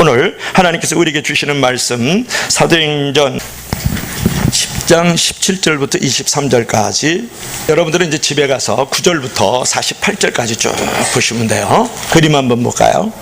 오늘 하나님께서 우리에게 주시는 말씀 사도행전 10장 17절부터 23절까지 여러분들은 이제 집에 가서 9절부터 48절까지 쭉 보시면 돼요. 그림 한번 볼까요?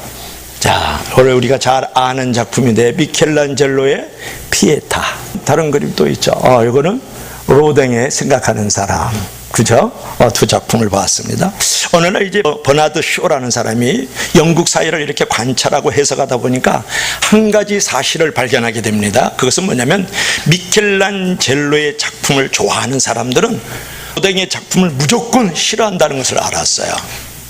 자, 오늘 우리가 잘 아는 작품인데 미켈란젤로의 피에타. 다른 그림도 있죠. 이거는 로댕의 생각하는 사람. 그죠? 두 작품을 보았습니다. 어느 날 이제 버나드 쇼라는 사람이 영국 사회를 이렇게 관찰하고 해석하다 보니까 한 가지 사실을 발견하게 됩니다. 그것은 뭐냐면 미켈란젤로의 작품을 좋아하는 사람들은 로댕의 작품을 무조건 싫어한다는 것을 알았어요.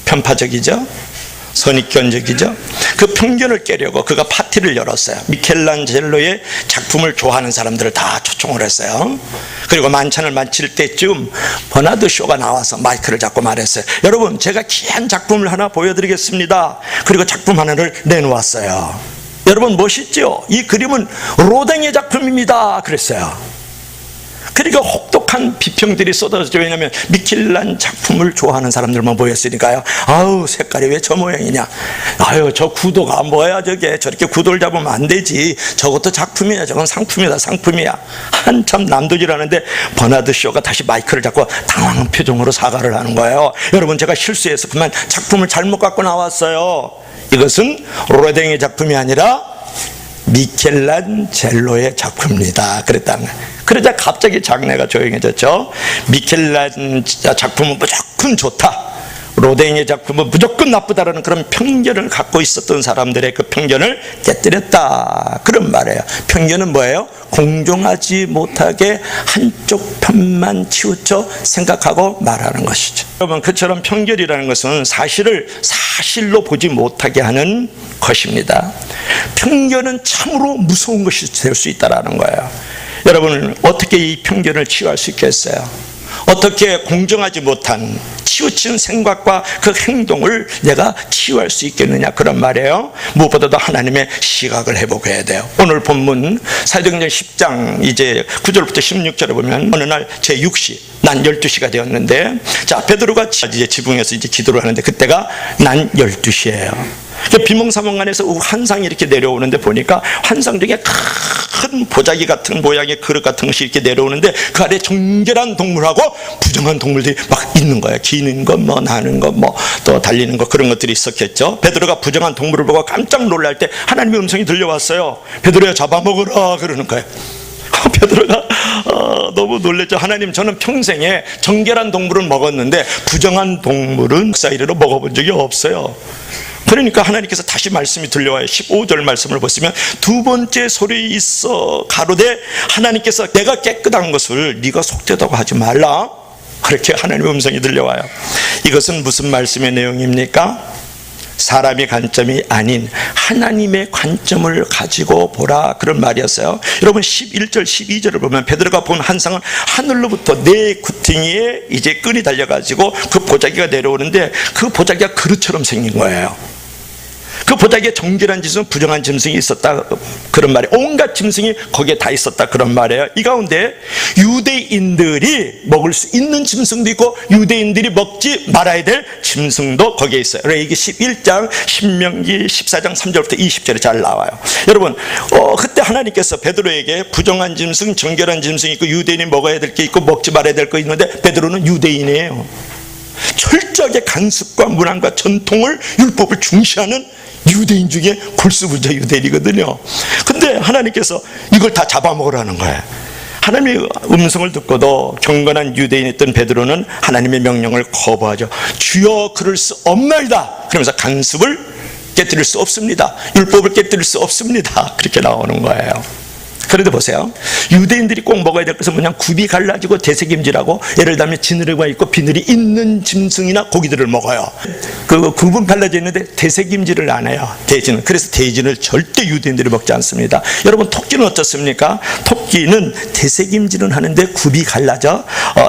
편파적이죠? 선입견적이죠. 그 편견을 깨려고 그가 파티를 열었어요. 미켈란젤로의 작품을 좋아하는 사람들을 다 초청을 했어요. 그리고 만찬을 마칠 때쯤 버나드 쇼가 나와서 마이크를 잡고 말했어요. 여러분, 제가 귀한 작품을 하나 보여드리겠습니다. 그리고 작품 하나를 내놓았어요. 여러분 멋있죠? 이 그림은 로댕의 작품입니다. 그랬어요. 그러니까 혹독한 비평들이 쏟아졌죠. 왜냐하면 미켈란 작품을 좋아하는 사람들만 모였으니까요. 아우, 색깔이 왜 저 모양이냐, 아유, 저 구도가 뭐야, 저게 저렇게 구도를 잡으면 안 되지, 저것도 작품이야, 저건 상품이다, 상품이야. 한참 남도질하는데 버나드 쇼가 다시 마이크를 잡고 당황한 표정으로 사과를 하는 거예요. 여러분, 제가 실수해서 그만 작품을 잘못 갖고 나왔어요. 이것은 로댕의 작품이 아니라 미켈란젤로의 작품입니다. 그랬다는 거예요. 그러자 갑자기 장내가 조용해졌죠. 미켈란 작품은 무조건 좋다, 로댕의 작품은 무조건 나쁘다라는 그런 편견을 갖고 있었던 사람들의 그 편견을 깨뜨렸다, 그런 말이에요. 편견은 뭐예요? 공정하지 못하게 한쪽 편만 치우쳐 생각하고 말하는 것이죠. 여러분, 그처럼 편견이라는 것은 사실을 사실로 보지 못하게 하는 것입니다. 편견은 참으로 무서운 것이 될 수 있다는 거예요. 여러분은 어떻게 이 편견을 치유할 수 있겠어요? 어떻게 공정하지 못한 치우친 생각과 그 행동을 내가 치유할 수 있겠느냐, 그런 말이에요. 무엇보다도 하나님의 시각을 회복해야 돼요. 오늘 본문 사도행전 10장 이제 9절부터 16절에 보면 어느 날 제6시 난 12시가 되었는데, 자, 베드로가 이제 지붕에서 이제 기도를 하는데 그때가 난 12시예요. 비몽사몽간에서 환상이 이렇게 내려오는데 보니까 환상 중에 큰 보자기 같은 모양의 그릇 같은 것이 이렇게 내려오는데 그 아래 정결한 동물하고 부정한 동물들이 막 있는 거예요. 기는 것, 뭐 나는 것, 뭐 또 달리는 것, 그런 것들이 있었겠죠. 베드로가 부정한 동물을 보고 깜짝 놀랄 때 하나님의 음성이 들려왔어요. 베드로야, 잡아먹으라, 그러는 거예요. 베드로가 너무 놀랬죠. 하나님, 저는 평생에 정결한 동물은 먹었는데 부정한 동물은 역사 이래로 먹어본 적이 없어요. 그러니까 하나님께서 다시 말씀이 들려와요. 15절 말씀을 보시면 두 번째 소리 있어 가로되 하나님께서 내가 깨끗한 것을 네가 속되다고 하지 말라, 그렇게 하나님의 음성이 들려와요. 이것은 무슨 말씀의 내용입니까? 사람의 관점이 아닌 하나님의 관점을 가지고 보라, 그런 말이었어요. 여러분, 11절 12절을 보면 베드로가 본 환상은 하늘로부터 네 구덩이에 이제 끈이 달려가지고 그 보자기가 내려오는데 그 보자기가 그릇처럼 생긴 거예요. 그 보자기에 정결한 짐승, 부정한 짐승이 있었다, 그런 말이에요. 온갖 짐승이 거기에 다 있었다, 그런 말이에요. 이 가운데 유대인들이 먹을 수 있는 짐승도 있고 유대인들이 먹지 말아야 될 짐승도 거기에 있어요. 그래서 이게 11장 신명기 14장 3절부터 20절에 잘 나와요. 여러분, 그때 하나님께서 베드로에게 부정한 짐승, 정결한 짐승이 있고 유대인이 먹어야 될 게 있고 먹지 말아야 될 거 있는데 베드로는 유대인이에요. 철저하게 간습과 문화과 전통을, 율법을 중시하는 유대인 중에 골수부자 유대인이거든요. 근데 하나님께서 이걸 다 잡아먹으라는 거예요. 하나님의 음성을 듣고도 경건한 유대인이었던 베드로는 하나님의 명령을 거부하죠. 주여, 그럴 수 없나이다, 그러면서 간습을 깨뜨릴 수 없습니다, 율법을 깨뜨릴 수 없습니다, 그렇게 나오는 거예요. 그런데 보세요, 유대인들이 꼭 먹어야 될 것은 뭐냐, 굽이 갈라지고 되새김질하고, 예를 들면 지느러미가 있고 비늘이 있는 짐승이나 고기들을 먹어요. 그 굽은 갈라져 있는데 되새김질을 안 해요, 돼지는. 그래서 돼지를 절대 유대인들이 먹지 않습니다. 여러분, 토끼는 어떻습니까? 토끼는 되새김질은 하는데 굽이 갈라져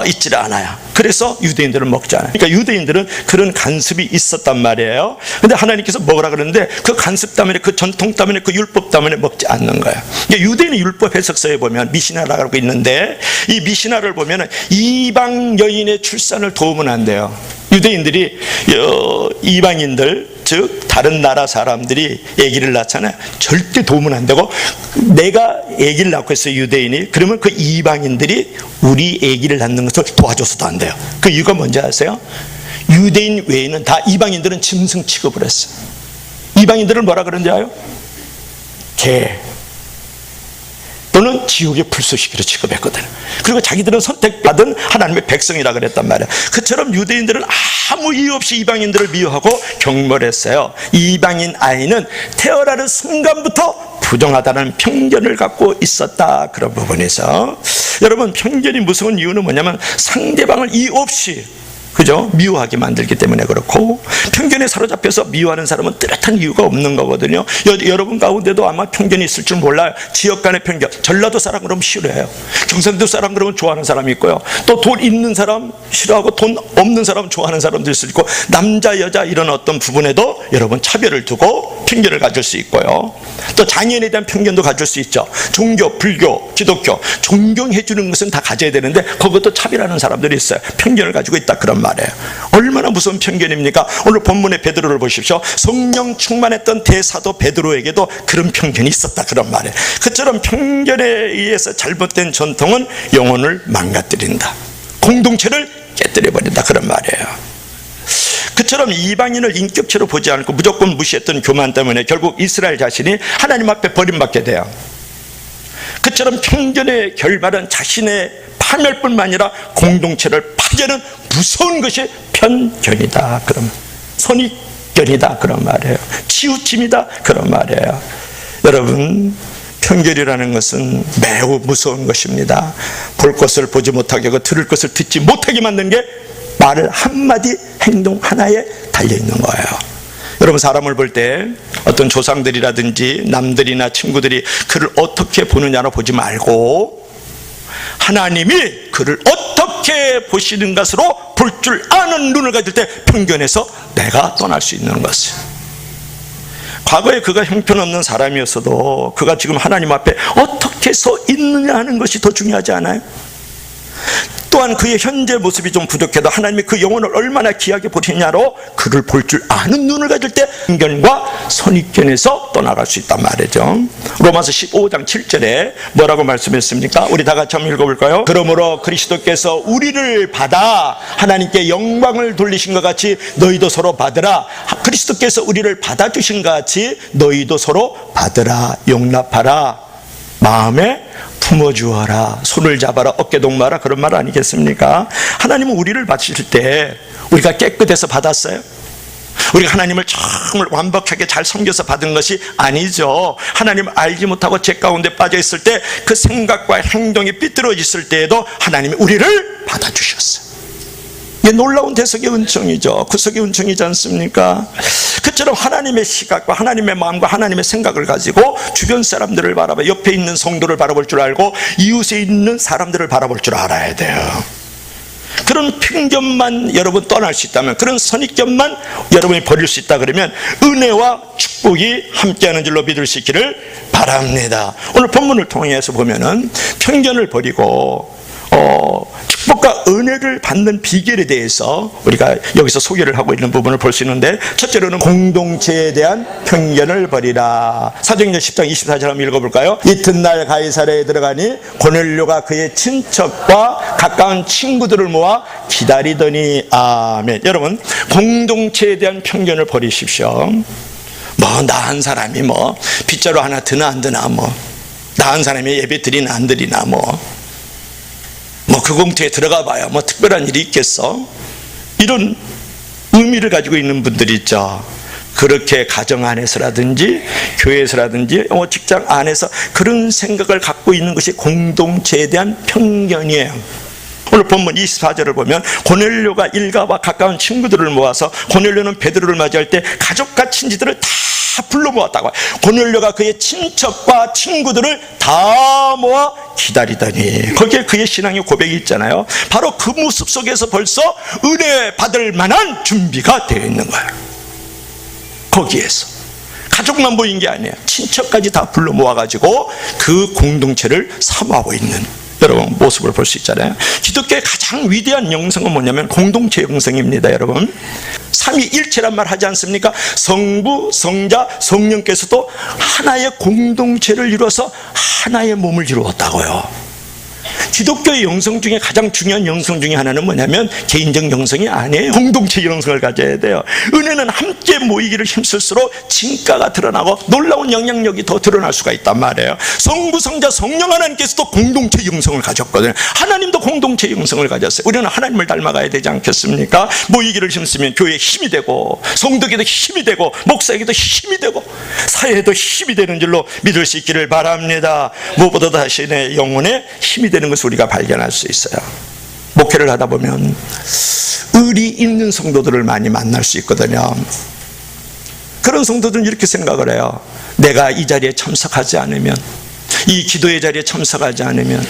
있지를 않아요. 그래서 유대인들은 먹지 않아요. 그러니까 유대인들은 그런 간습이 있었단 말이에요. 근데 하나님께서 먹으라 그러는데 그 간습 때문에, 그 전통 때문에, 그 율법 때문에 먹지 않는 거예요. 그러니까 유대인의 율법 해석서에 보면 미시나라고 있는데, 이 미시나를 보면 이방 여인의 출산을 도우면 안 돼요. 유대인들이 이방인들, 즉 다른 나라 사람들이 아기를 낳잖아요. 절대 도움은 안 되고, 내가 아기를 낳고 있어요, 유대인이. 그러면 그 이방인들이 우리 아기를 낳는 것을 도와줘서도 안 돼요. 그 이유가 뭔지 아세요? 유대인 외에는 다 이방인들은 짐승 취급을 했어요. 이방인들을 뭐라 그런지 알아요? 개 또는 지옥의 불쏘시개로 취급했거든요. 그리고 자기들은 선택받은 하나님의 백성이라 그랬단 말이에요. 그처럼 유대인들은 아무 이유 없이 이방인들을 미워하고 경멸했어요. 이방인 아이는 태어나는 순간부터 부정하다는 편견을 갖고 있었다. 그런 부분에서 여러분, 편견이 무서운 이유는 뭐냐면 상대방을 이유 없이 그죠? 미워하게 만들기 때문에 그렇고, 편견에 사로잡혀서 미워하는 사람은 뚜렷한 이유가 없는 거거든요. 여러분 가운데도 아마 편견이 있을 줄 몰라요. 지역 간의 편견. 전라도 사람 그러면 싫어해요. 경상도 사람 그러면 좋아하는 사람이 있고요. 또 돈 있는 사람 싫어하고 돈 없는 사람 좋아하는 사람도 있을 있고, 남자 여자 이런 어떤 부분에도 여러분 차별을 두고 편견을 가질 수 있고요. 또 장애인에 대한 편견도 가질 수 있죠. 종교, 불교, 기독교 존경해 주는 것은 다 가져야 되는데 그것도 차별하는 사람들이 있어요. 편견을 가지고 있다, 그런 말이에요. 얼마나 무서운 편견입니까? 오늘 본문의 베드로를 보십시오. 성령 충만했던 대사도 베드로에게도 그런 편견이 있었다, 그런 말이에요. 그처럼 편견에 의해서 잘못된 전통은 영혼을 망가뜨린다, 공동체를 깨뜨려버린다, 그런 말이에요. 그처럼 이방인을 인격체로 보지 않고 무조건 무시했던 교만 때문에 결국 이스라엘 자신이 하나님 앞에 버림받게 돼요. 그처럼 편견의 결말은 자신의 파멸뿐만 아니라 공동체를 파괴하는 무서운 것이 편견이다, 그런, 선입견이다, 그런 말이에요. 치우침이다, 그런 말이에요. 여러분, 편견이라는 것은 매우 무서운 것입니다. 볼 것을 보지 못하게 하고 들을 것을 듣지 못하게 만드는 게 말 한마디, 행동 하나에 달려있는 거예요. 여러분, 사람을 볼 때 어떤 조상들이라든지 남들이나 친구들이 그를 어떻게 보느냐로 보지 말고 하나님이 그를 어떻게 보시는 것으로 볼 줄 아는 눈을 가질 때 편견에서 내가 떠날 수 있는 것이에요. 과거에 그가 형편없는 사람이었어도 그가 지금 하나님 앞에 어떻게 서 있느냐 하는 것이 더 중요하지 않아요? 또한 그의 현재 모습이 좀 부족해도 하나님이 그 영혼을 얼마나 귀하게 보시냐로 그를 볼 줄 아는 눈을 가질 때 편견과 선입견에서 떠나갈 수 있단 말이죠. 로마서 15장 7절에 뭐라고 말씀했습니까? 우리 다 같이 한번 읽어볼까요? 그러므로 그리스도께서 우리를 받아 하나님께 영광을 돌리신 것 같이 너희도 서로 받으라. 그리스도께서 우리를 받아주신 것 같이 너희도 서로 받으라, 용납하라, 마음에 품어주어라, 손을 잡아라, 어깨 동무하라, 그런 말 아니겠습니까? 하나님은 우리를 받으실 때 우리가 깨끗해서 받았어요? 우리가 하나님을 정말 완벽하게 잘 섬겨서 받은 것이 아니죠. 하나님을 알지 못하고 죄 가운데 빠져 있을 때 그 생각과 행동이 삐뚤어졌을 때에도 하나님이 우리를 받아주셨어요. 이게 놀라운 대속의 은총이죠. 구속의 은총이지 않습니까? 그처럼 하나님의 시각과 하나님의 마음과 하나님의 생각을 가지고 주변 사람들을 바라봐, 옆에 있는 성도를 바라볼 줄 알고 이웃에 있는 사람들을 바라볼 줄 알아야 돼요. 그런 편견만 여러분 떠날 수 있다면, 그런 선입견만 여러분이 버릴 수 있다 그러면 은혜와 축복이 함께하는 줄로 믿을 수 있기를 바랍니다. 오늘 본문을 통해서 보면은 편견을 버리고 축복과 은혜를 받는 비결에 대해서 우리가 여기서 소개를 하고 있는 부분을 볼 수 있는데, 첫째로는 공동체에 대한 편견을 버리라. 사도행전 10장 24절 한번 읽어볼까요? 이튿날 가이사랴에 들어가니 고넬료가 그의 친척과 가까운 친구들을 모아 기다리더니. 아멘. 여러분, 공동체에 대한 편견을 버리십시오. 나은 사람이 빗자루 하나 드나 안 드나, 나은 사람이 예배 드리나 안 드리나, 그 공터에 들어가 봐야 특별한 일이 있겠어? 이런 의미를 가지고 있는 분들이 있죠. 그렇게 가정 안에서라든지 교회에서라든지 직장 안에서 그런 생각을 갖고 있는 것이 공동체에 대한 편견이에요. 오늘 본문 24절을 보면 고넬료가 일가와 가까운 친구들을 모아서, 고넬료는 베드로를 맞이할 때 가족과 친지들을 다 불러 모았다고. 고넬료가 그의 친척과 친구들을 다 모아 기다리더니. 거기에 그의 신앙의 고백이 있잖아요. 바로 그 모습 속에서 벌써 은혜 받을 만한 준비가 되어 있는 거예요. 거기에서 가족만 모인 게 아니에요. 친척까지 다 불러 모아가지고 그 공동체를 사모하고 있는 여러분 모습을 볼 수 있잖아요. 기독교의 가장 위대한 영성은 뭐냐면 공동체 영성입니다. 여러분, 삼위일체란 말 하지 않습니까? 성부, 성자, 성령께서도 하나의 공동체를 이루어서 하나의 몸을 이루었다고요. 기독교의 영성 중에 가장 중요한 영성 중에 하나는 뭐냐면 개인적 영성이 아니에요. 공동체 영성을 가져야 돼요. 은혜는 함께 모이기를 힘쓸수록 진가가 드러나고 놀라운 영향력이 더 드러날 수가 있단 말이에요. 성부, 성자, 성령 하나님께서도 공동체 영성을 가졌거든요. 하나님도 공동체 영성을 가졌어요. 우리는 하나님을 닮아가야 되지 않겠습니까? 모이기를 힘쓰면 교회에 힘이 되고 성도에게도 힘이 되고 목사에게도 힘이 되고 사회에도 힘이 되는 줄로 믿을 수 있기를 바랍니다. 무엇보다 자신의 영혼에 힘이 되는 것을 우리가 발견할 수 있어요. 목회를 하다 보면 의리 있는 성도들을 많이 만날 수 있거든요. 그런 성도들은 이렇게 생각을 해요. 내가 이 자리에 참석하지 않으면, 이 기도의 자리에 참석하지 않으면,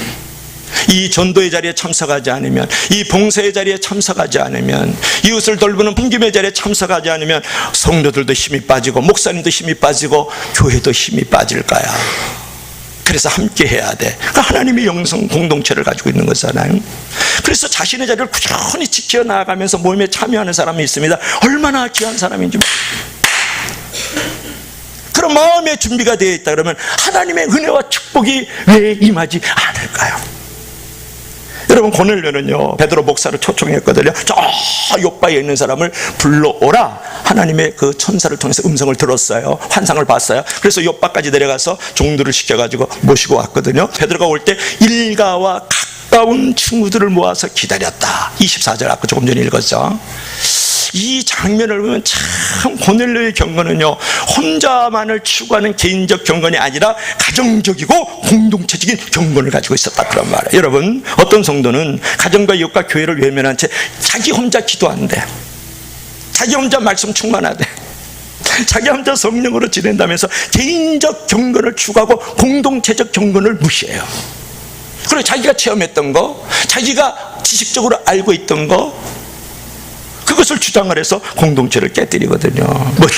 이 전도의 자리에 참석하지 않으면, 이 봉사의 자리에 참석하지 않으면, 이웃을 돌보는 섬김의 자리에 참석하지 않으면 성도들도 힘이 빠지고 목사님도 힘이 빠지고 교회도 힘이 빠질 거야. 그래서 함께 해야 돼. 그러니까 하나님의 영성 공동체를 가지고 있는 거잖아요. 그래서 자신의 자리를 꾸준히 지켜나가면서 모임에 참여하는 사람이 있습니다. 얼마나 귀한 사람인지. 그런 마음의 준비가 되어 있다 그러면 하나님의 은혜와 축복이 왜 임하지 않을까요? 여러분, 고넬료는요 베드로 목사를 초청했거든요. 저 요바에 있는 사람을 불러오라. 하나님의 그 천사를 통해서 음성을 들었어요. 환상을 봤어요. 그래서 요바까지 내려가서 종들을 시켜가지고 모시고 왔거든요. 베드로가 올 때 일가와 가까운 친구들을 모아서 기다렸다. 24절 아까 조금 전에 읽었죠. 이 장면을 보면 참 고넬료의 경건은요 혼자만을 추구하는 개인적 경건이 아니라 가정적이고 공동체적인 경건을 가지고 있었다 그런 말이에요. 여러분, 어떤 성도는 가정과 이웃과 교회를 외면한 채 자기 혼자 기도한대, 자기 혼자 말씀 충만하대, 자기 혼자 성령으로 지낸다면서 개인적 경건을 추구하고 공동체적 경건을 무시해요. 그리고 자기가 체험했던 거, 자기가 지식적으로 알고 있던 거, 그것을 주장을 해서 공동체를 깨뜨리거든요. 뭐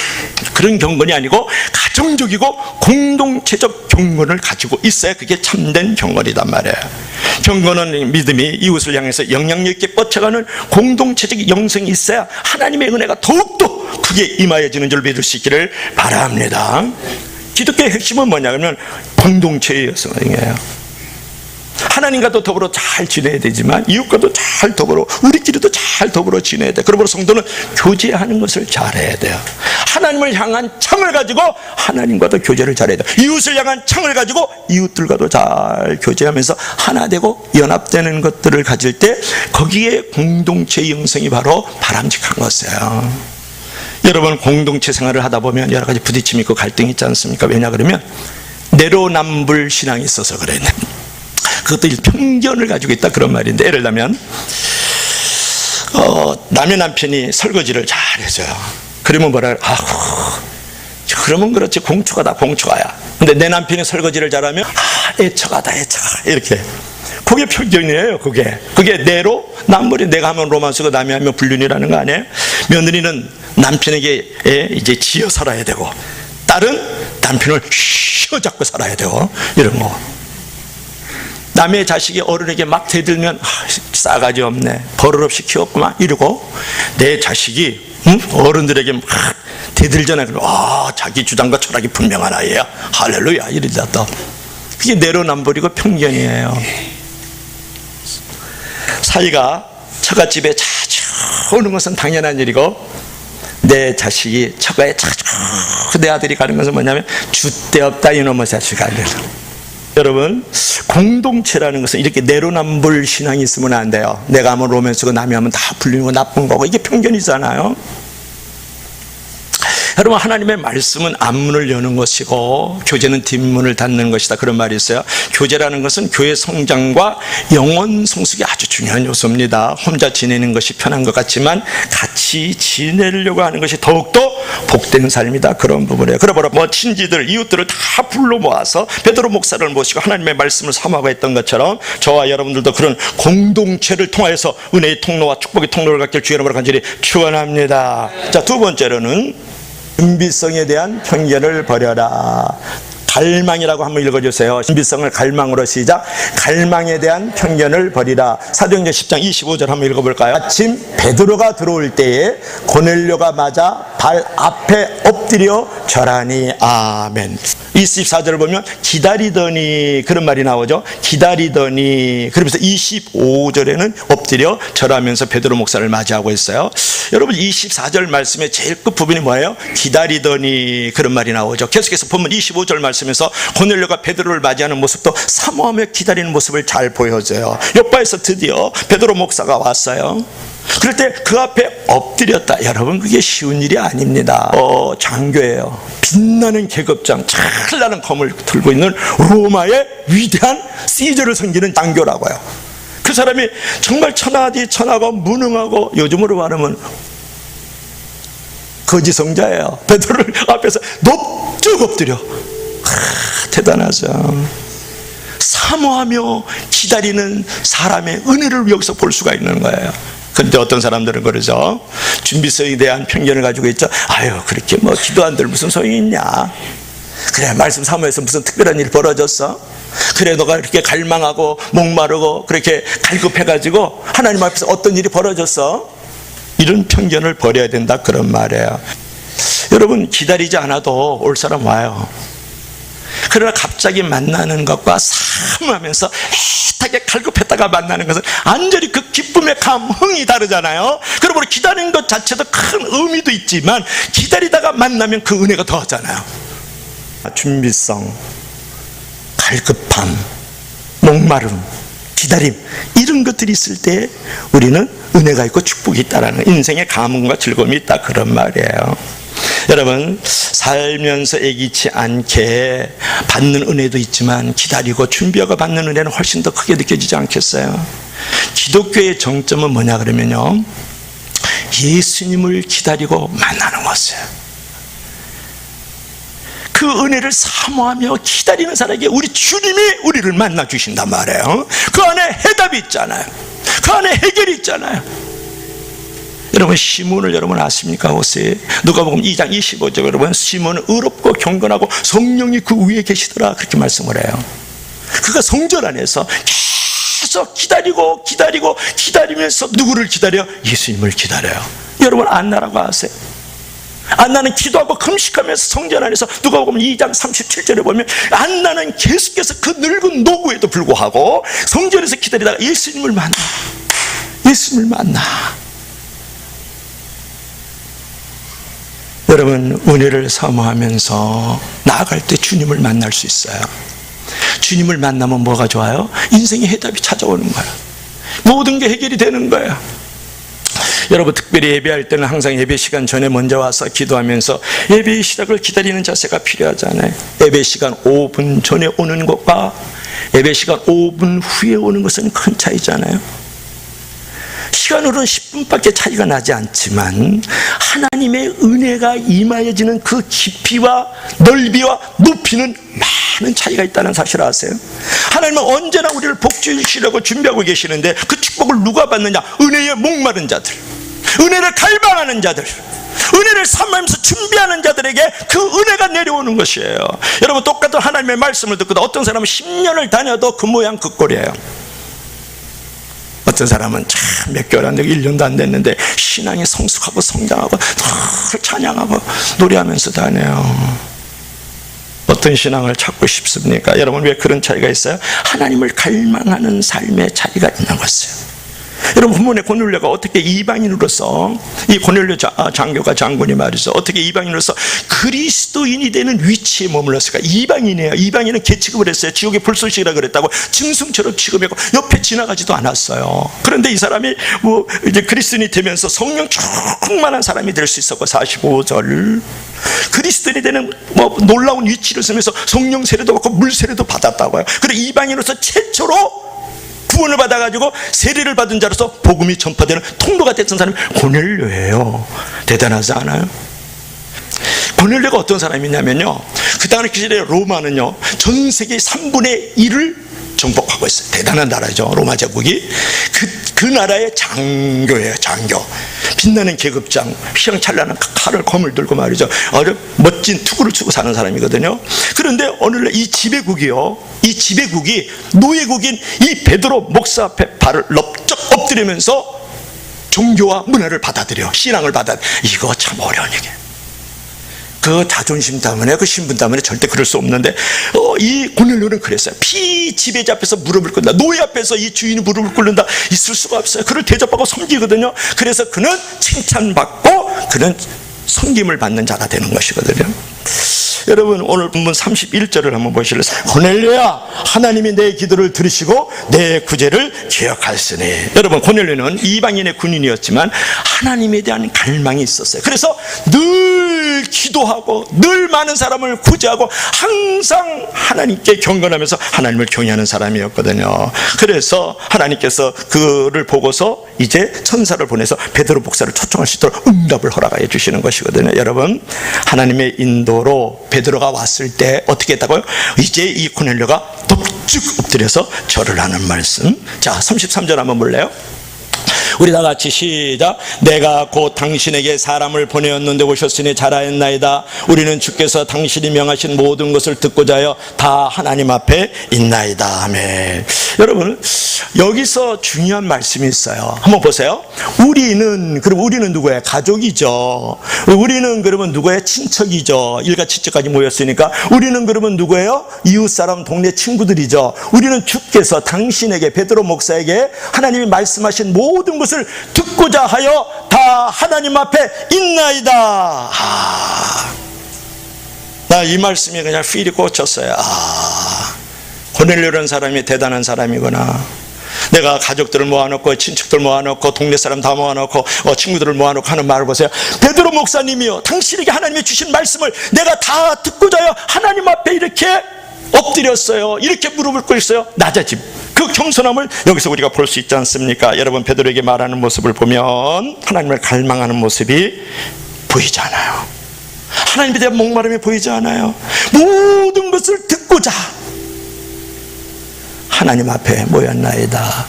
그런 경건이 아니고 가정적이고 공동체적 경건을 가지고 있어야 그게 참된 경건이단 말이에요. 경건은 믿음이 이웃을 향해서 영향력 있게 뻗쳐가는 공동체적 영성이 있어야 하나님의 은혜가 더욱더 크게 임하여지는 줄 믿을 수 있기를 바랍니다. 기독교의 핵심은 뭐냐면 공동체의 영성이에요. 하나님과도 더불어 잘 지내야 되지만 이웃과도 잘 더불어, 우리끼리도 잘 더불어 지내야 돼. 그러므로 성도는 교제하는 것을 잘해야 돼요. 하나님을 향한 창을 가지고 하나님과도 교제를 잘해야 돼요. 이웃을 향한 창을 가지고 이웃들과도 잘 교제하면서 하나 되고 연합되는 것들을 가질 때 거기에 공동체의 영성이 바로 바람직한 것이에요. 여러분, 공동체 생활을 하다 보면 여러 가지 부딪힘이 있고 갈등이 있지 않습니까? 왜냐 그러면 내로남불 신앙이 있어서 그래요. 그것도 편견을 가지고 있다 그런 말인데, 예를 들면 남의 남편이 설거지를 잘 해줘요. 그러면 뭐라 그래? 그러면 그렇지, 공초가다 공초가야. 근데 내 남편이 설거지를 잘하면 애처가다 애처가, 이렇게. 그게 편견이에요. 그게 내로남불이. 내가 하면 로만스고 남이 하면 불륜이라는 거 아니에요? 며느리는 남편에게 이제 지어 살아야 되고, 딸은 남편을 휘어잡고 살아야 되고, 이런 거. 남의 자식이 어른에게 막 대들면 싸가지 없네, 버릇없이 키웠구만, 이러고 내 자식이 어른들에게 막 대들잖아요. 그러면 자기 주장과 철학이 분명한 아이야, 할렐루야, 이러다 또. 그게 내로남불이고 편견이에요. 사위가 처갓집에 자주 오는 것은 당연한 일이고, 내 자식이 처가에 자주 내 아들이 가는 것은 뭐냐면 줏대없다 이놈의 자식아. 여러분, 공동체라는 것은 이렇게 내로남불 신앙이 있으면 안 돼요. 내가 하면 로맨스고 남이 하면 다 불리고 나쁜 거고, 이게 편견이잖아요. 여러분, 하나님의 말씀은 앞문을 여는 것이고 교제는 뒷문을 닫는 것이다 그런 말이 있어요. 교제라는 것은 교회 성장과 영혼 성숙이 아주 중요한 요소입니다. 혼자 지내는 것이 편한 것 같지만 같이 지내려고 하는 것이 더욱더 복된 삶이다 그런 부분이에요. 그러므로 친지들, 이웃들을 다 불러 모아서 베드로 목사를 모시고 하나님의 말씀을 사모하고 했던 것처럼 저와 여러분들도 그런 공동체를 통하여서 은혜의 통로와 축복의 통로를 갖길 주의 이름으로 간절히 축원합니다. 자, 두 번째로는 은비성에 대한 편견을 버려라. 갈망이라고 한번 읽어주세요. 신비성을 갈망으로 시작. 갈망에 대한 편견을 버리라. 사도행전 10장 25절 한번 읽어볼까요? 아침 베드로가 들어올 때에 고넬료가 맞아 발 앞에 엎드려 절하니. 아멘. 24절을 보면 기다리더니 그런 말이 나오죠. 기다리더니. 그러면서 25절에는 엎드려 절하면서 베드로 목사를 맞이하고 있어요. 여러분 24절 말씀의 제일 끝부분이 뭐예요? 기다리더니 그런 말이 나오죠. 계속해서 보면 25절 말씀에서 고넬료가 베드로를 맞이하는 모습도 사모하며 기다리는 모습을 잘 보여줘요. 요바에서 드디어 베드로 목사가 왔어요. 그럴 때 그 앞에 엎드렸다. 여러분 그게 쉬운 일이 아닙니다. 장교예요. 빛나는 계급장 찬란한 검을 들고 있는 로마의 위대한 시저를 섬기는 장교라고요. 그 사람이 정말 천하디 천하고 무능하고 요즘으로 말하면 거지성자예요. 베드로를 앞에서 높쭉 엎드려. 대단하죠. 사모하며 기다리는 사람의 은혜를 여기서 볼 수가 있는 거예요. 그런데 어떤 사람들은 그러죠. 준비성에 대한 편견을 가지고 있죠. 아유 그렇게 뭐 기도 안 들 무슨 소용이 있냐. 그래 말씀 사모해서 무슨 특별한 일 벌어졌어? 그래 너가 이렇게 갈망하고 목마르고 그렇게 갈급해가지고 하나님 앞에서 어떤 일이 벌어졌어? 이런 편견을 버려야 된다 그런 말이에요. 여러분 기다리지 않아도 올 사람 와요. 그러나 갑자기 만나는 것과 사모하면서 애타게 갈급했다가 만나는 것은 완전히 그 기쁨의 감흥이 다르잖아요. 그러므로 기다리는 것 자체도 큰 의미도 있지만 기다리다가 만나면 그 은혜가 더하잖아요. 준비성, 갈급함, 목마름, 기다림 이런 것들이 있을 때 우리는 은혜가 있고 축복이 있다라는 인생의 감흥과 즐거움이 있다 그런 말이에요. 여러분 살면서 애기치 않게 받는 은혜도 있지만 기다리고 준비하고 받는 은혜는 훨씬 더 크게 느껴지지 않겠어요? 기독교의 정점은 뭐냐 그러면요 예수님을 기다리고 만나는 것이에요. 그 은혜를 사모하며 기다리는 사람에게 우리 주님이 우리를 만나 주신단 말이에요. 그 안에 해답이 있잖아요. 그 안에 해결이 있잖아요. 여러분 시몬을 여러분 아십니까? 혹시 누가복음 2장 25절 여러분 시몬은 의롭고 경건하고 성령이 그 위에 계시더라 그렇게 말씀을 해요. 그가 성전 안에서 계속 기다리면서 누구를 기다려? 예수님을 기다려요. 여러분 안나라고 아세요? 안나는 기도하고 금식하면서 성전 안에서 누가복음 2장 37절에 보면 안나는 계속해서 그 늙은 노부에도 불구하고 성전에서 기다리다가 예수님을 만나. 여러분 은혜를 사모하면서 나아갈 때 주님을 만날 수 있어요. 주님을 만나면 뭐가 좋아요? 인생의 해답이 찾아오는 거예요. 모든 게 해결이 되는 거예요. 여러분 특별히 예배할 때는 항상 예배 시간 전에 먼저 와서 기도하면서 예배의 시작을 기다리는 자세가 필요하잖아요. 예배 시간 5분 전에 오는 것과 예배 시간 5분 후에 오는 것은 큰 차이잖아요. 시간으로는 10분밖에 차이가 나지 않지만 하나님의 은혜가 임하여지는 그 깊이와 넓이와 높이는 많은 차이가 있다는 사실을 아세요? 하나님은 언제나 우리를 복 주시려고 준비하고 계시는데 그 축복을 누가 받느냐? 은혜에 목마른 자들, 은혜를 갈망하는 자들, 은혜를 사모하면서 준비하는 자들에게 그 은혜가 내려오는 것이에요. 여러분 똑같은 하나님의 말씀을 듣고도 어떤 사람은 10년을 다녀도 그 모양 그 꼴이에요. 어떤 사람은 참 몇 개월 안 되고 1년도 안 됐는데 신앙이 성숙하고 성장하고 늘 찬양하고 노래하면서 다녀요. 어떤 신앙을 찾고 싶습니까? 여러분 왜 그런 차이가 있어요? 하나님을 갈망하는 삶의 차이가 있는 것이에요. 여러분 본문의 고넬료가 어떻게 이방인으로서 이 고넬료 장교가 장군이 말이죠. 어떻게 이방인으로서 그리스도인이 되는 위치에 머물렀을까? 이방인이에요. 이방인은 개취급을 했어요. 지옥의 불쏘시기라 그랬다고 짐승처럼 취급했고 옆에 지나가지도 않았어요. 그런데 이 사람이 뭐 이제 그리스도인이 되면서 성령 충만한 사람이 될 수 있었고 45절 그리스도인이 되는 뭐 놀라운 위치를 쓰면서 성령 세례도 받고 물 세례도 받았다고요. 그리고 이방인으로서 최초로 구원을 받아가지고 세례를 받은 자로서 복음이 전파되는 통로가 됐던 사람이 고넬료예요. 대단하지 않아요? 고넬료가 어떤 사람이냐면요 그 당시 시대에 로마는요 전 세계 3분의 1을 정복하고 있어요. 대단한 나라죠 로마 제국이. 그 나라의 장교예요. 장교. 빛나는 계급장, 휘황찬란한 칼을 검을 들고 말이죠. 아주 멋진 투구를 추고 사는 사람이거든요. 그런데 어느 날 이 지배국이요, 이 지배국이 노예국인 이 베드로 목사 앞에 발을 럽적 엎드리면서 종교와 문화를 받아들여, 신앙을 받아들여. 이거 참 어려운 얘기예요. 그 자존심 때문에, 그 신분 때문에 절대 그럴 수 없는데, 이 고넬료는 그랬어요. 피지배자 앞에서 무릎을 꿇는다, 노예 앞에서 이 주인이 무릎을 꿇는다, 있을 수가 없어요. 그를 대접하고 섬기거든요. 그래서 그는 칭찬받고 그는 섬김을 받는 자가 되는 것이거든요. 여러분, 오늘 본문 31절을 한번 보실래요? 고넬료야, 하나님이 내 기도를 들으시고 내 구제를 기억하시니. 여러분, 고넬료는 이방인의 군인이었지만 하나님에 대한 갈망이 있었어요. 그래서 늘 기도하고 늘 많은 사람을 구제하고 항상 하나님께 경건하면서 하나님을 경외하는 사람이었거든요. 그래서 하나님께서 그를 보고서 이제 천사를 보내서 베드로 목사를 초청할 수 있도록 응답을 허락해 주시는 것이거든요. 여러분, 하나님의 인도로 베드로가 왔을 때 어떻게 했다고요? 이제 이 고넬료가 덥죽 엎드려서 절을 하는 말씀. 자, 33절 한번 볼래요? 우리 다 같이 시작. 내가 곧 당신에게 사람을 보내었는데 오셨으니 잘하였나이다. 우리는 주께서 당신이 명하신 모든 것을 듣고자 하여 다 하나님 앞에 있나이다. 아멘. 여러분, 여기서 중요한 말씀이 있어요. 한번 보세요. 그럼 우리는 누구예요? 가족이죠. 우리는 그러면 누구예요? 친척이죠. 일가 친척까지 모였으니까 우리는 그러면 누구예요? 이웃사람, 동네 친구들이죠. 우리는 주께서 당신에게, 베드로 목사에게 하나님이 말씀하신 모든 것을 듣고자 하여 다 하나님 앞에 있나이다. 나 이 말씀이 그냥 필이 꽂혔어요. 고넬료라는 사람이 대단한 사람이구나. 내가 가족들을 모아놓고 친척들 모아놓고 동네 사람 다 모아놓고 친구들을 모아놓고 하는 말을 보세요. 베드로 목사님이요, 당신에게 하나님이 주신 말씀을 내가 다 듣고자 하여 하나님 앞에 이렇게 엎드렸어요. 이렇게 무릎을 꿇었어요. 낮아짐, 그 겸손함을 여기서 우리가 볼 수 있지 않습니까? 여러분, 베드로에게 말하는 모습을 보면 하나님을 갈망하는 모습이 보이지 않아요. 하나님에 대한 목마름이 보이지 않아요. 모든 것을 듣고자 하나님 앞에 모였나이다.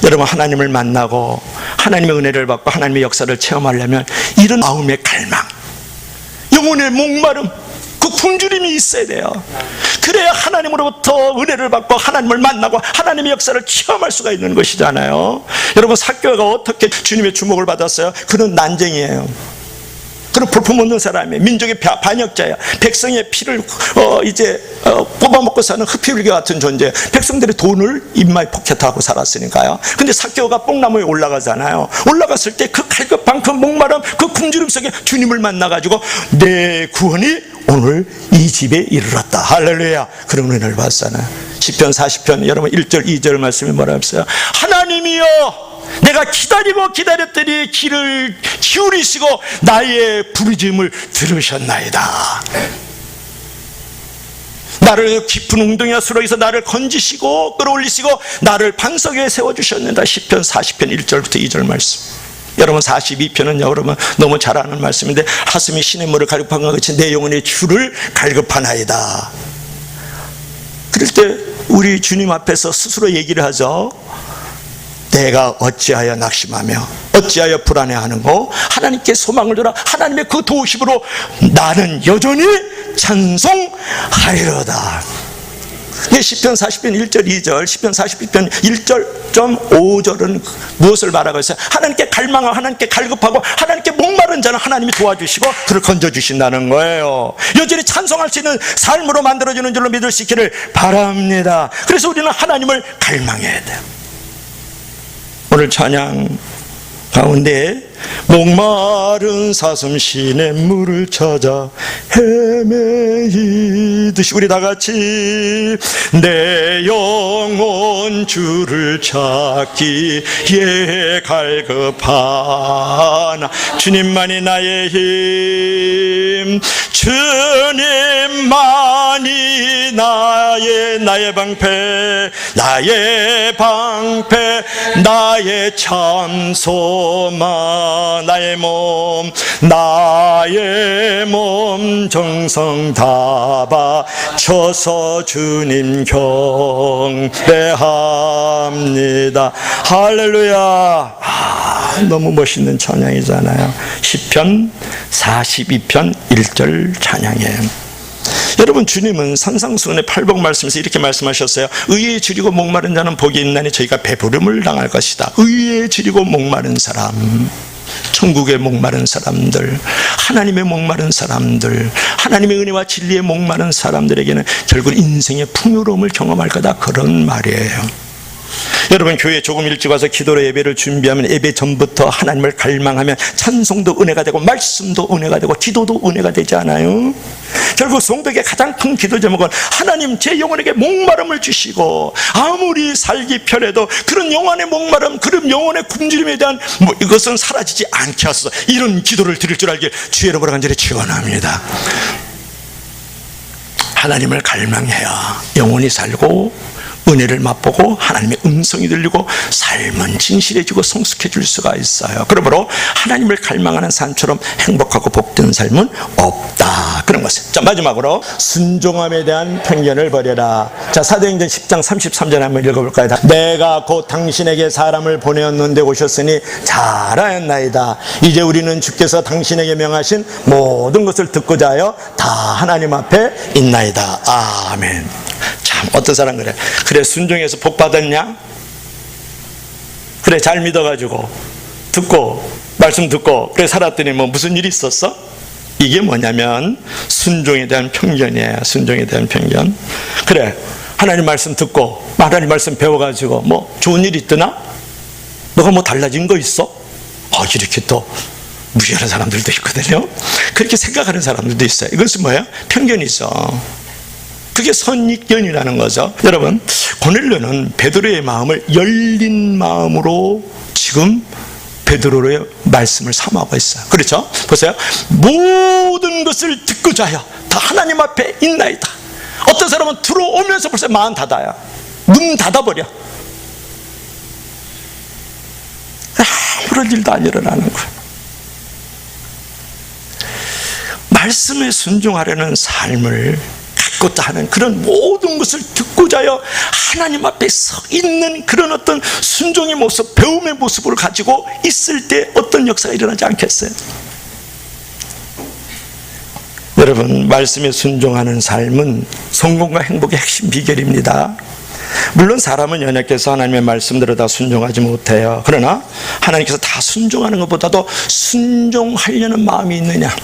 여러분, 하나님을 만나고 하나님의 은혜를 받고 하나님의 역사를 체험하려면 이런 마음의 갈망, 영혼의 목마름, 그 굶주림이 있어야 돼요. 그래야 하나님으로부터 은혜를 받고 하나님을 만나고 하나님의 역사를 체험할 수가 있는 것이잖아요. 여러분, 삭개오가 어떻게 주님의 주목을 받았어요? 그는 난쟁이에요. 그는 볼품없는 사람이에요. 민족의 반역자야. 백성의 피를 뽑아먹고 사는 흡혈귀 같은 존재. 백성들의 돈을 입마에 포켓하고 살았으니까요. 근데 삭개오가 뽕나무에 올라가잖아요. 올라갔을 때 그 갈급한 그 목마름, 그 굶주림 속에 주님을 만나가지고 내 구원이 오늘 이 집에 이르렀다. 할렐루야. 그런 은혜를 받았잖아요. 시편 40편 여러분 1절 2절 말씀이 뭐라 했어요? 하나님이여, 내가 기다리고 기다렸더니 귀를 기울이시고 나의 부르짖음을 들으셨나이다. 나를 깊은 웅덩이와 수렁에서 나를 건지시고 끌어올리시고 나를 반석 위에 세워주셨는다. 시편 40편 1절부터 2절 말씀. 여러분, 42편은 여러분 너무 잘 아는 말씀인데, 하슴이 시냇물을 갈급한 것 같이 내 영혼의 주를 갈급하나이다. 그럴 때 우리 주님 앞에서 스스로 얘기를 하죠. 내가 어찌하여 낙심하며 어찌하여 불안해하는고, 하나님께 소망을 들어 하나님의 그 도우심으로 나는 여전히 찬송하리로다. 시편 40편 1절 2절, 시편 42편 1절.5절은 무엇을 말하고 있어요? 하나님께 갈망하고 하나님께 갈급하고 하나님께 목마른 자는 하나님이 도와주시고 그를 건져주신다는 거예요. 여전히 찬송할 수 있는 삶으로 만들어주는 줄로 믿을 수 있기를 바랍니다. 그래서 우리는 하나님을 갈망해야 돼요. 오늘 찬양 가운데 목마른 사슴 시냇물을 찾아 헤매이듯이 우리 다 같이 내 영혼 주를 찾기에 갈급하나 주님만이 나의 힘, 주님만이 나의 방패, 나의 방패, 나의 참소망, 나의 몸 정성 다 바쳐서 주님 경배합니다. 할렐루야. 너무 멋있는 찬양이잖아요. 시편 42편 1절 찬양이에요. 여러분, 주님은 산상수훈의 팔복 말씀에서 이렇게 말씀하셨어요. 의에 지리고 목마른 자는 복이 있나니 저희가 배부름을 당할 것이다. 의에 지리고 목마른 사람, 천국의 목마른 사람들, 하나님의 목마른 사람들, 하나님의 은혜와 진리의 목마른 사람들에게는 결국 인생의 풍요로움을 경험할 거다, 그런 말이에요. 여러분, 교회 조금 일찍 와서 기도로 예배를 준비하면 예배 전부터 하나님을 갈망하면 찬송도 은혜가 되고 말씀도 은혜가 되고 기도도 은혜가 되지 않아요? 결국 성도에게 가장 큰 기도 제목은 하나님, 제 영혼에게 목마름을 주시고 아무리 살기 편해도 그런 영혼의 목마름, 그런 영혼의 굶주림에 대한 이것은 사라지지 않게 하소서, 이런 기도를 드릴 줄 알길 주의 이름으로 간절히 축원합니다. 하나님을 갈망해야 영혼이 살고 은혜를 맛보고 하나님의 음성이 들리고 삶은 진실해지고 성숙해질 수가 있어요. 그러므로 하나님을 갈망하는 삶처럼 행복하고 복된 삶은 없다, 그런 것이에요. 자, 마지막으로 순종함에 대한 편견을 버려라. 자, 사도행전 10장 33절 한번 읽어볼까요? 내가 곧 당신에게 사람을 보내었는데 오셨으니 잘하였나이다. 이제 우리는 주께서 당신에게 명하신 모든 것을 듣고자 하여 다 하나님 앞에 있나이다. 아멘. 참, 어떤 사람 그래 순종해서 복 받았냐? 그래 잘 믿어가지고 듣고 말씀 듣고 그래 살았더니 무슨 일이 있었어? 이게 뭐냐면 순종에 대한 편견이에요. 순종에 대한 편견. 그래 하나님 말씀 듣고 하나님 말씀 배워가지고 좋은 일 있더나? 너가 달라진 거 있어? 이렇게 또 무시하는 사람들도 있거든요. 그렇게 생각하는 사람들도 있어요. 이것은 뭐예요? 편견이죠. 그게 선입견이라는 거죠. 여러분, 고넬료는 베드로의 마음을 열린 마음으로 지금 베드로의 말씀을 삼하고 있어요. 그렇죠? 보세요. 모든 것을 듣고자 하여 다 하나님 앞에 있나이다. 어떤 사람은 들어오면서 벌써 마음 닫아요. 눈 닫아버려. 아무런 일도 안 일어나는 거예요. 말씀에 순종하려는 삶을 갖고자 하는 그런 모든 것을 듣고자 하여 하나님 앞에 서 있는 그런 어떤 순종의 모습, 배움의 모습을 가지고 있을 때 어떤 역사가 일어나지 않겠어요? 여러분, 말씀에 순종하는 삶은 성공과 행복의 핵심 비결입니다. 물론 사람은 연약해서 하나님의 말씀대로 다 순종하지 못해요. 그러나 하나님께서 다 순종하는 것보다도 순종하려는 마음이 있느냐,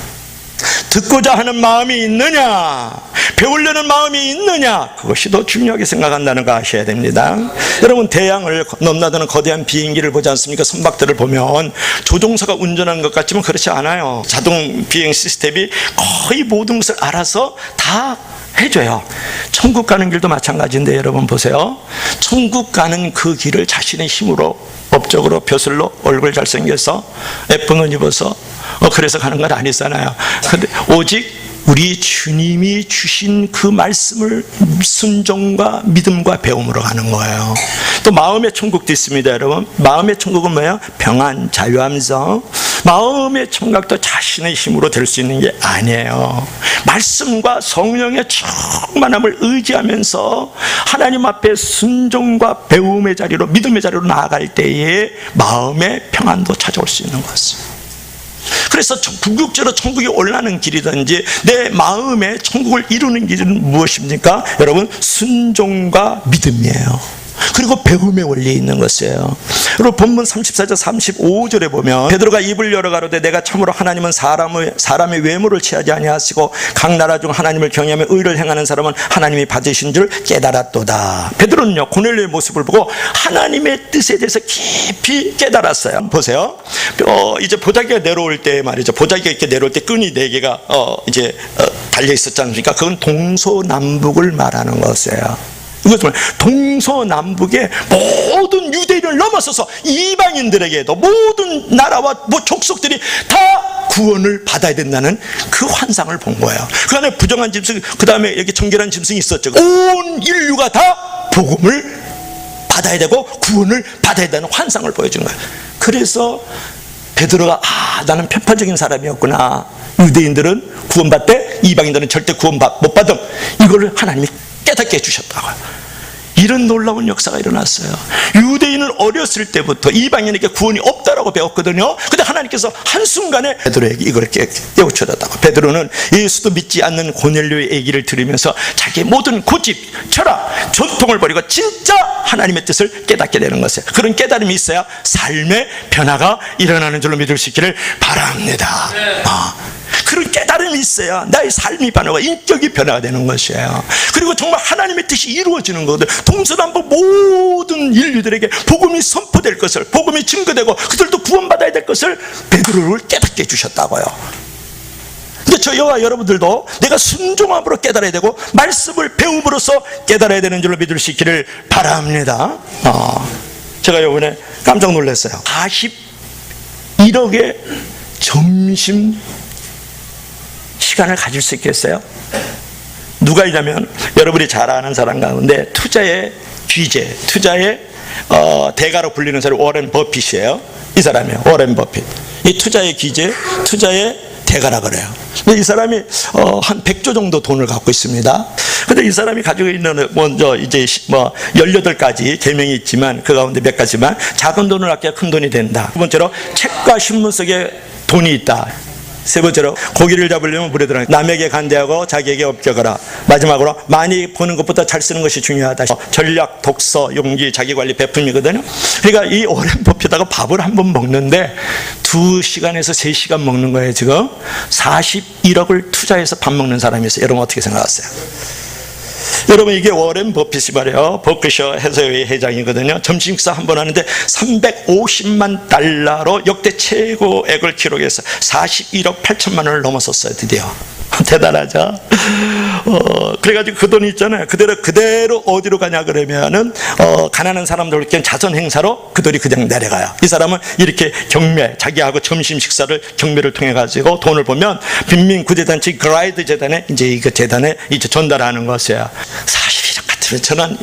듣고자 하는 마음이 있느냐, 배우려는 마음이 있느냐, 그것이 더 중요하게 생각한다는 거 아셔야 됩니다. 여러분, 대양을 넘나드는 거대한 비행기를 보지 않습니까? 선박들을 보면 조종사가 운전하는 것 같지만 그렇지 않아요. 자동 비행 시스템이 거의 모든 것을 알아서 다 해줘요. 천국 가는 길도 마찬가지인데 여러분 보세요. 천국 가는 그 길을 자신의 힘으로, 업적으로, 벼슬로, 얼굴 잘생겨서, 예쁜 옷 입어서 그래서 가는 건 아니잖아요. 근데 오직 우리 주님이 주신 그 말씀을 순종과 믿음과 배움으로 가는 거예요. 또 마음의 천국도 있습니다, 여러분. 마음의 천국은 뭐예요? 평안, 자유함성. 마음의 청각도 자신의 힘으로 될 수 있는 게 아니에요. 말씀과 성령의 충만함을 의지하면서 하나님 앞에 순종과 배움의 자리로, 믿음의 자리로 나아갈 때에 마음의 평안도 찾아올 수 있는 것입니다. 그래서 궁극적으로 천국이 올라가는 길이든지 내 마음의 천국을 이루는 길은 무엇입니까? 여러분, 순종과 믿음이에요. 그리고 배움의 원리에 있는 것이에요. 그리고 본문 34절 35절에 보면 베드로가 입을 열어 가로되 내가 참으로 하나님은 사람의 외모를 취하지 아니하시고 각 나라 중 하나님을 경외하며 의를 행하는 사람은 하나님이 받으신 줄 깨달았도다. 베드로는요, 고넬료의 모습을 보고 하나님의 뜻에 대해서 깊이 깨달았어요. 보세요. 이제 보자기가 내려올 때 말이죠. 보자기가 이렇게 내려올 때 끈이 4개가 달려 있었지 않습니까? 그건 동서남북을 말하는 것이에요. 이것은 동서남북의 모든 유대인을 넘어서서 이방인들에게도 모든 나라와 족속들이 다 구원을 받아야 된다는 그 환상을 본 거예요. 그 안에 부정한 짐승, 그 다음에 여기 정결한 짐승이 있었죠. 온 인류가 다 복음을 받아야 되고 구원을 받아야 되는 환상을 보여준 거예요. 그래서 베드로가 나는 편파적인 사람이었구나. 유대인들은 구원받되 이방인들은 절대 구원 못 받음. 이걸 하나님이 깨닫게 해주셨다고요. 이런 놀라운 역사가 일어났어요. 유대인은 어렸을 때부터 이방인에게 구원이 없다라고 배웠거든요. 근데 하나님께서 한순간에 베드로에게 이걸 깨우쳐졌다고. 베드로는 예수도 믿지 않는 고넬료의 얘기를 들으면서 자기의 모든 고집, 철학, 전통을 버리고 진짜 하나님의 뜻을 깨닫게 되는 것이에요. 그런 깨달음이 있어야 삶의 변화가 일어나는 줄로 믿을 수 있기를 바랍니다. 그런 깨달음이 있어야 나의 삶이 변화가, 인격이 변화가 되는 것이에요. 그리고 정말 하나님의 뜻이 이루어지는 거거든. 동서남북 모든 인류들에게 복음이 선포될 것을, 복음이 증거되고 그들도 구원받아야 될 것을 베드로를 깨닫게 해주셨다고요. 근데 저와 여러분들도 내가 순종함으로 깨달아야 되고 말씀을 배움으로써 깨달아야 되는 줄로 믿을 수 있기를 바랍니다. 제가 이번에 깜짝 놀랐어요. 41억의 점심 시간을 가질 수 있겠어요? 누가 있냐면 여러분이 잘 아는 사람 가운데 투자의 귀재, 투자의 대가로 불리는 사람이 워렌 버핏이에요. 이 사람이에요. 워렌 버핏. 이 투자의 귀재, 투자의 대가라 그래요. 근데 이 사람이 한 100조 정도 돈을 갖고 있습니다. 근데 이 사람이 가지고 있는 먼저 이제 18가지 계명이 있지만 그 가운데 몇 가지만 작은 돈을 아껴야 큰 돈이 된다. 두 번째로 책과 신문 속에 돈이 있다. 세 번째로 고기를 잡으려면 물에 들어가 남에게 간대하고 자기에게 업겨가라. 마지막으로 많이 버는 것보다 잘 쓰는 것이 중요하다. 전략, 독서, 용기, 자기관리, 베품이거든요. 그러니까 이 오랜 버핏하고 밥을 한 번 먹는데 2시간에서 3시간 먹는 거예요. 지금 41억을 투자해서 밥 먹는 사람이 있어요. 여러분 어떻게 생각하세요? 여러분 이게 워렌 버핏이 말이에요. 버크셔 해서웨이 회장이거든요. 점심 식사 한 번 하는데 350만 달러로 역대 최고액을 기록해서 41억 8천만 원을 넘었었어요. 드디어. 대단하죠. 그래가지고 그 돈이 있잖아요. 그대로 어디로 가냐 그러면은 가난한 사람들께 자선 행사로 그 돈이 그냥 내려가요. 이 사람은 이렇게 경매, 자기하고 점심 식사를 경매를 통해 가지고 돈을 보면 빈민구제단체 그라이드 재단에 이제 이거 재단에 이제 전달하는 것이에요. 41억 같으면 저는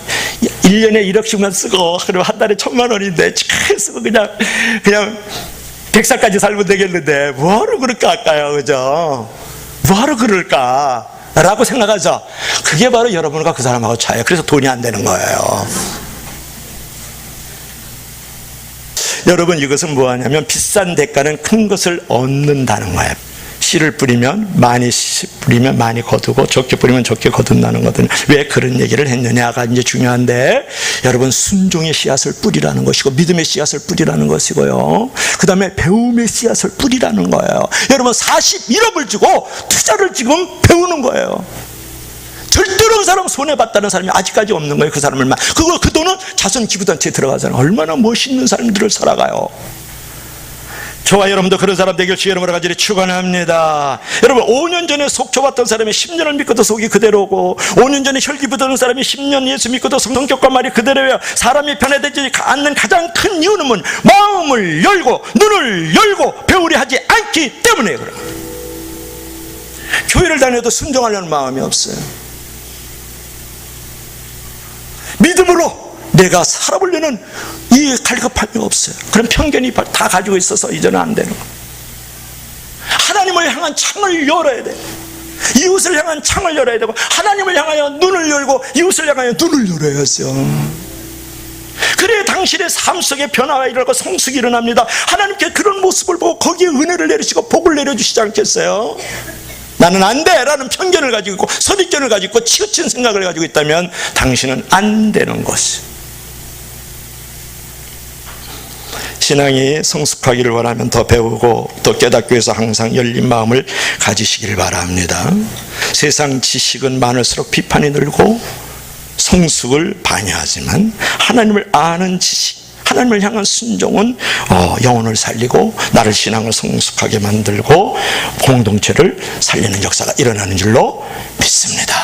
1년에 1억씩만 쓰고 그리고 한 달에 1,000만 원인데 잘 쓰고 그냥 100살까지 살면 되겠는데 뭐하러 그렇게 할까요? 그죠? 뭐하러 그럴까? 라고 생각하죠. 그게 바로 여러분과 그 사람하고 차이예요. 그래서 돈이 안 되는 거예요. 여러분 이것은 뭐하냐면 비싼 대가는 큰 것을 얻는다는 거예요. 씨를 뿌리면 많이 뿌리면 많이 거두고 적게 뿌리면 적게 거둔다는 거거든요. 왜 그런 얘기를 했느냐가 이제 중요한데, 여러분 순종의 씨앗을 뿌리라는 것이고 믿음의 씨앗을 뿌리라는 것이고요. 그 다음에 배움의 씨앗을 뿌리라는 거예요. 여러분 41억을 주고 투자를 지금 배우는 거예요. 절대로 그 사람 손해봤다는 사람이 아직까지 없는 거예요. 그 사람을 그 돈은 자선기부단체에 들어가잖아요. 얼마나 멋있는 삶들을 살아가요. 저와 여러분도 그런 사람 되길 주의 이름으로 간절히 축원합니다. 여러분 5년 전에 속초봤던 사람이 10년을 믿고도 속이 그대로고, 5년 전에 혈기 부드는 사람이 10년 예수 믿고도 성격과 말이 그대로예요. 사람이 변화되지 않는 가장 큰 이유는 마음을 열고 눈을 열고 배우려 하지 않기 때문에 그래요. 교회를 다녀도 순종하려는 마음이 없어요. 믿음으로 내가 살아보려는 이 갈급함이 없어요. 그런 편견이 다 가지고 있어서 이제는 안 되는 거예요. 하나님을 향한 창을 열어야 돼. 이웃을 향한 창을 열어야 되고, 하나님을 향하여 눈을 열고 이웃을 향하여 눈을 열어야죠. 그래야 당신의 삶 속에 변화가 일어나고 성숙이 일어납니다. 하나님께 그런 모습을 보고 거기에 은혜를 내리시고 복을 내려주시지 않겠어요? 나는 안 돼! 라는 편견을 가지고 있고 선입견을 가지고 있고 치우친 생각을 가지고 있다면 당신은 안 되는 것이. 신앙이 성숙하기를 원하면 더 배우고 더 깨닫기 위해서 항상 열린 마음을 가지시기를 바랍니다. 세상 지식은 많을수록 비판이 늘고 성숙을 방해하지만 하나님을 아는 지식, 하나님을 향한 순종은 영혼을 살리고 나를 신앙을 성숙하게 만들고 공동체를 살리는 역사가 일어나는 줄로 믿습니다.